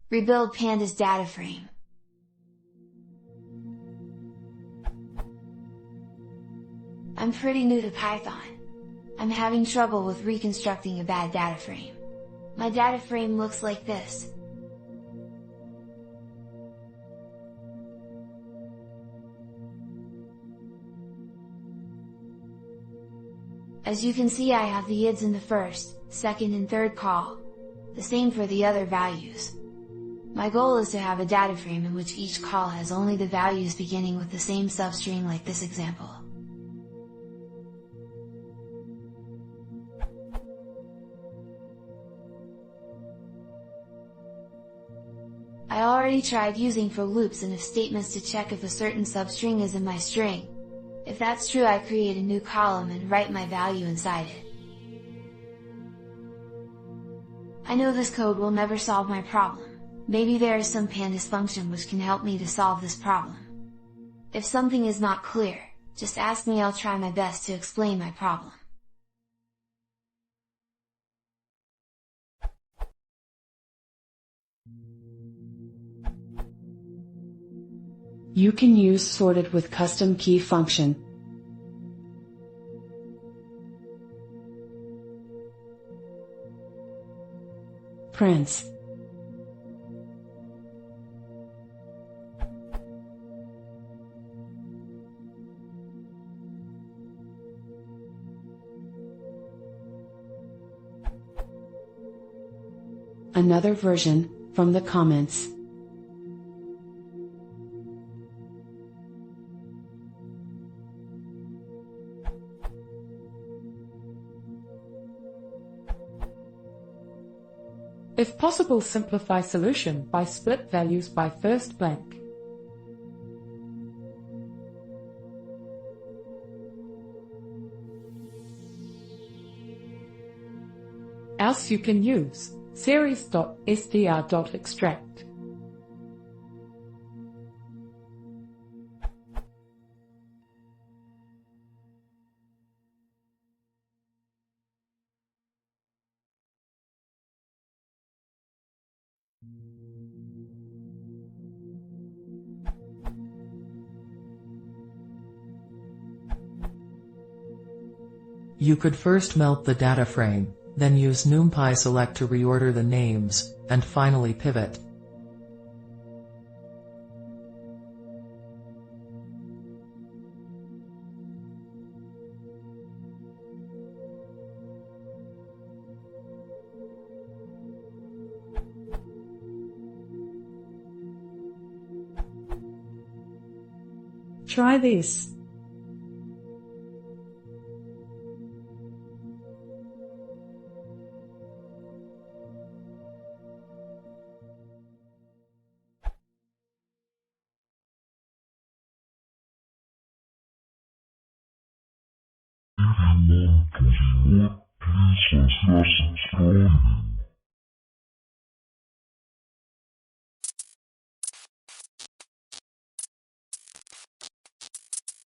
Rebuild pandas data frame. I'm pretty new to Python. I'm having trouble with reconstructing a bad data frame. My data frame looks like this. As you can see, I have the ids in the first, second and third call. The same for the other values. My goal is to have a data frame in which each call has only the values beginning with the same substring like this example. I already tried using for loops and if statements to check if a certain substring is in my string. If that's true, I create a new column and write my value inside it. I know this code will never solve my problem. Maybe there is some pandas function which can help me to solve this problem. If something is not clear, just ask me, I'll try my best to explain my problem. You can use sorted with custom key function. Prints. Another version, from the comments. If possible, simplify solution by split values by first blank. Else you can use series.str.extract. You could first melt the data frame, then use NumPy select to reorder the names, and finally pivot. Try this. If you want to see more, please subscribe.